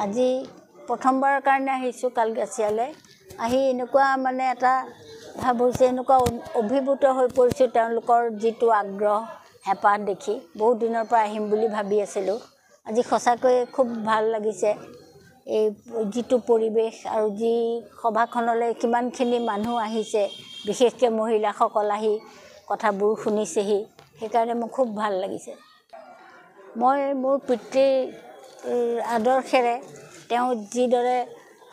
আজি প্ৰথমবাৰৰ কাৰণে আহিছোঁ কালগাছিয়ালৈ। আহি এনেকুৱা মানে এটা ভাৱ হৈছে, এনেকুৱা অভিভূত হৈ পৰিছোঁ তেওঁলোকৰ যিটো আগ্ৰহ হেঁপাহ দেখি। বহুত দিনৰ পৰা আহিম বুলি ভাবি আছিলোঁ। আজি সঁচাকৈয়ে খুব ভাল লাগিছে এই যিটো পৰিৱেশ আৰু যি সভাখনলৈ কিমানখিনি মানুহ আহিছে, বিশেষকৈ মহিলাসকল আহি কথাবোৰ শুনিছেহি, সেইকাৰণে মোৰ খুব ভাল লাগিছে। মই মোৰ পিতৃৰ আদৰ্শেৰে তেওঁ যিদৰে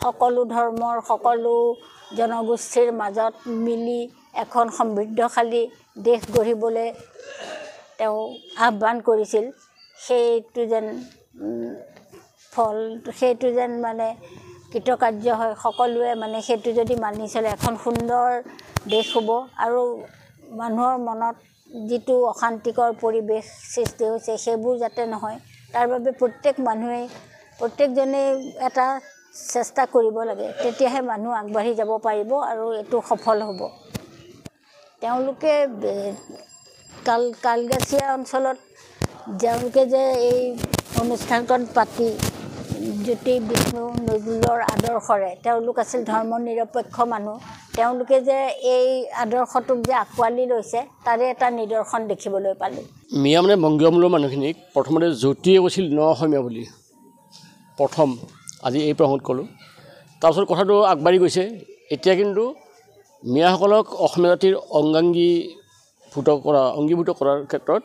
সকলো ধৰ্মৰ সকলো জনগোষ্ঠীৰ মাজত মিলি এখন সমৃদ্ধশালী দেশ গঢ়িবলৈ তেওঁ আহ্বান কৰিছিল, সেইটো যেন মানে কৃতকাৰ্য হয়। সকলোৱে মানে সেইটো যদি মানি চলে এখন সুন্দৰ দেশ হ'ব। আৰু মানুহৰ মনত যিটো অশান্তিকৰ পৰিৱেশ সৃষ্টি হৈছে সেইবোৰ যাতে নহয়, তাৰ বাবে প্ৰত্যেকজনেই এটা চেষ্টা কৰিব লাগে। তেতিয়াহে মানুহ আগবাঢ়ি যাব পাৰিব আৰু এইটো সফল হ'ব। তেওঁলোকে কালগাছিয়া অঞ্চলত তেওঁলোকে যে এই অনুষ্ঠানখন পাতি জ্যোতি বিষ্ণু নজৰুলৰ আদৰ্শৰে, তেওঁলোক আছিল ধৰ্ম নিৰপেক্ষ মানুহ, তেওঁলোকে যে এই আদৰ্শটোক যে আঁকোৱালি লৈছে তাৰে এটা নিদৰ্শন দেখিবলৈ পালোঁ। মিয়া মানে বংগীয়মূলৰ মানুহখিনিক প্ৰথমতে জ্যোতিয়ে কৈছিল ন অসমীয়া বুলি, প্ৰথম আজি এই প্ৰসংগত ক'লোঁ। তাৰপিছত কথাটো আগবাঢ়ি গৈছে। এতিয়া কিন্তু মিয়াসকলক অসমীয়া জাতিৰ অংগীভূত কৰাৰ ক্ষেত্ৰত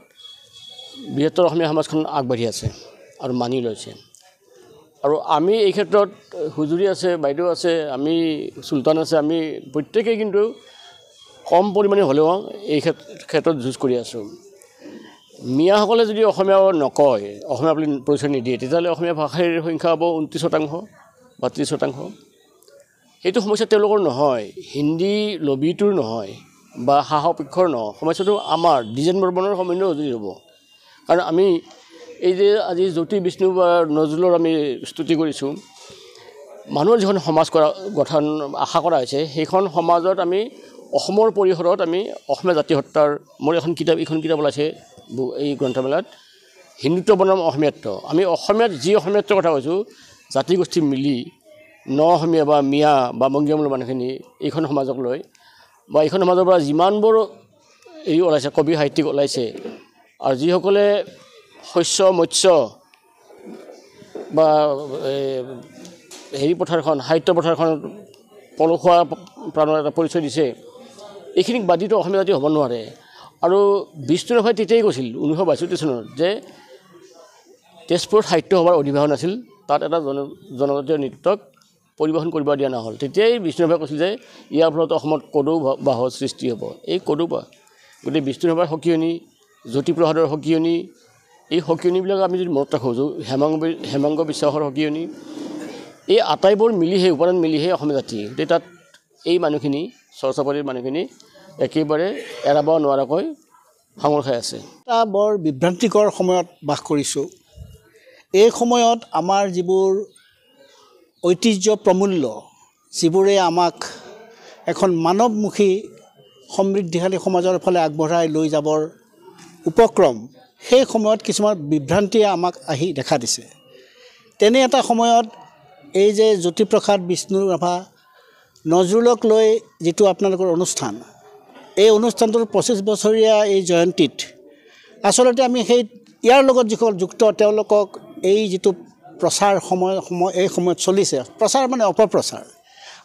বৃহত্তৰ অসমীয়া সমাজখন আগবাঢ়ি আছে আৰু মানি লৈছে। আৰু আমি এই ক্ষেত্ৰত হুজুৰি আছে, বাইদেউ আছে, আমি চুলতান আছে, আমি প্ৰত্যেকেই কিন্তু কম পৰিমাণে হ'লেও এই ক্ষেত্ৰত যুঁজ কৰি আছোঁ। মিয়াসকলে যদি অসমীয়া নকয়, অসমীয়া বুলি পৰিচয় নিদিয়ে, তেতিয়াহ'লে অসমীয়া ভাষাৰ সংখ্যা হ'ব 29% বা 30%। সেইটো সমস্যা তেওঁলোকৰ নহয়, হিন্দী লবিটোৰ নহয় বা সাহপক্ষৰ নহয়, সমস্যাটো আমাৰ দ্বিজেন বৰ্মনৰ সমন্বয় যদি হ'ব। কাৰণ আমি এই যে আজি জ্যোতি বিষ্ণু বা নজৰুলৰ আমি স্তুতি কৰিছোঁ, মানুহৰ যিখন সমাজ গঠন আশা কৰা হৈছে, সেইখন সমাজত আমি অসমৰ পৰিসৰত আমি অসমীয়া জাতি হত্যাৰ, মোৰ এইখন কিতাপ ওলাইছে এই গ্ৰন্থমেলাত, হিন্দুত্ব বনাম অসমীয়াত্ব। আমি অসমীয়াত যি অসমীয়াত্বৰ কথা কৈছোঁ, জাতিগোষ্ঠী মিলি ন অসমীয়া বা মিয়া বা বংগীয়মূলৰ মানুহখিনি এইখন সমাজক লৈ বা এইখন সমাজৰ পৰা যিমানবোৰ ওলাইছে, কবি সাহিত্যিক ওলাইছে, আৰু যিসকলে শস্য মৎস্য বা সাহিত্য পথাৰখন পলসুৱা প্ৰাণৰ এটা পৰিচয় দিছে, এইখিনিক বাদিতো অসমীয়া জাতি হ'ব নোৱাৰে। আৰু বিষ্ণু ৰাভাই তেতিয়াই কৈছিল 1962 চনত যে তেজপুৰত সাহিত্য সভাৰ অধিৱেশন আছিল, তাত এটা জনজাতীয় নৃত্যক পৰিৱেশন কৰিব দিয়া নহ'ল। তেতিয়াই বিষ্ণু ৰাভাই কৈছিল যে ইয়াৰ ফলত অসমত কদৌ বাহৰ সৃষ্টি হ'ব। এই কদৌ বাহ, গতিকে বিষ্ণু ৰাভাৰ সকিয়নি, জ্যোতিপ্ৰসাদৰ সকিয়নি, এই সকিয়নিবিলাক আমি যদি মনত ৰাখোঁ, হেমাংগ বিশ্বাসৰ সকিয়নি, এই আটাইবোৰ মিলিহে, উপাদান মিলিহে অসমীয়া জাতি। গতিকে তাত এই মানুহখিনি, চৰ্চাপাতিৰ মানুহখিনি একেবাৰে এৰাব নোৱাৰাকৈ সাঙুৰ খাই আছে। এটা বৰ বিভ্ৰান্তিকৰ সময়ত বাস কৰিছোঁ। এই সময়ত আমাৰ যিবোৰ ঐতিহ্য প্ৰমূল্য, যিবোৰে আমাক এখন মানৱমুখী সমৃদ্ধিশালী সমাজৰ ফালে আগবঢ়াই লৈ যাবৰ উপক্ৰম, সেই সময়ত কিছুমান বিভ্ৰান্তিয়ে আমাক আহি দেখা দিছে। তেনে এটা সময়ত এই যে জ্যোতিপ্ৰসাদ, বিষ্ণু ৰাভা, নজৰুলক লৈ যিটো আপোনালোকৰ অনুষ্ঠান, এই অনুষ্ঠানটোৰ 25 বছৰীয়া এই জয়ন্তীত আচলতে আমি ইয়াৰ লগত যিসকল যুক্ত, তেওঁলোকক এই যিটো প্ৰচাৰ এই সময়ত চলিছে, প্ৰচাৰ মানে অপপ্ৰচাৰ,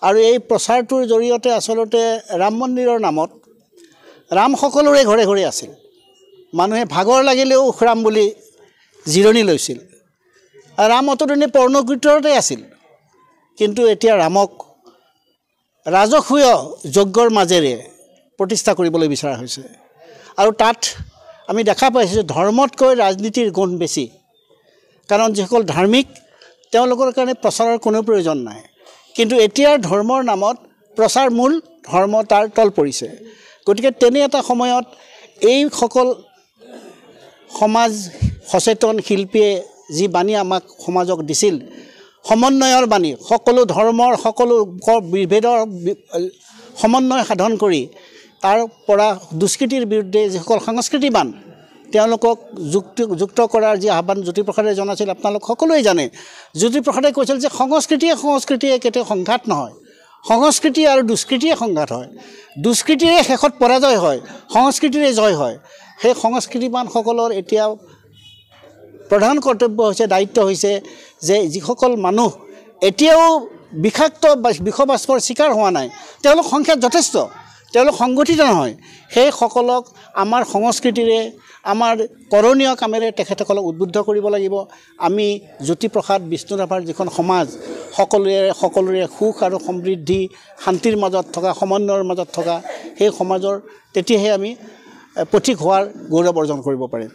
আৰু এই প্ৰচাৰটোৰ জৰিয়তে আচলতে ৰাম মন্দিৰৰ নামত ৰাম সকলোৰে ঘৰে ঘৰে আছিল। মানুহে ভাগৰ লাগিলেও উখৰাম বুলি জিৰণি লৈছিল। ৰাম অতদিনে পৰ্ণকৃত্যতে আছিল, কিন্তু এতিয়া ৰামক ৰাজহুৱা যজ্ঞৰ মাজেৰে প্ৰতিষ্ঠা কৰিবলৈ বিচৰা হৈছে। আৰু তাত আমি দেখা পাইছোঁ যে ধৰ্মতকৈ ৰাজনীতিৰ গুণ বেছি। কাৰণ যিসকল ধাৰ্মিক, তেওঁলোকৰ কাৰণে প্ৰচাৰৰ কোনো প্ৰয়োজন নাই, কিন্তু এতিয়াৰ ধৰ্মৰ নামত প্ৰচাৰ মূল, ধৰ্ম তাৰ তল পৰিছে। গতিকে তেনে এটা সময়ত এইসকল সমাজ সচেতন শিল্পীয়ে যি বাণী আমাক সমাজক দিছিল, সমন্বয়ৰ বাণী, সকলো ধৰ্মৰ সকলো বিভেদৰ সমন্বয় সাধন কৰি তাৰ পৰা দুষ্কৃতিৰ বিৰুদ্ধে যিসকল সংস্কৃতিবান, তেওঁলোকক যুক্ত কৰাৰ যি আহ্বান জ্যোতিপ্ৰসাদে জনাইছিল আপোনালোক সকলোৱে জানে। জ্যোতিপ্ৰসাদে কৈছিল যে সংস্কৃতিয়ে কেতিয়াও সংঘাত নহয়, সংস্কৃতি আৰু দুষ্কৃতিয়ে সংঘাত হয়, দুষ্কৃতিৰে শেষত পৰাজয় হয়, সংস্কৃতিৰে জয় হয়। সেই সংস্কৃতিবানসকলৰ এতিয়া প্ৰধান কৰ্তব্য হৈছে, দায়িত্ব হৈছে যে যিসকল মানুহ এতিয়াও বিষাক্ত বিষবাষ্পৰ চিকাৰ হোৱা নাই, তেওঁলোক সংখ্যাত যথেষ্ট, তেওঁলোক সংগঠিত নহয়, সেইসকলক আমাৰ সংস্কৃতিৰে আমাৰ কৰণীয় কামেৰে তেখেতসকলক উদ্বুদ্ধ কৰিব লাগিব। আমি জ্যোতিপ্ৰসাদ বিষ্ণুৰাভাৰ যিখন সমাজ সকলোৰে সুখ আৰু সমৃদ্ধি শান্তিৰ মাজত থকা, সমন্বয়ৰ মাজত থকা সেই সমাজৰ তেতিয়াহে আমি পথিক হোৱাৰ গৌৰৱ অৰ্জন কৰিব পাৰিম।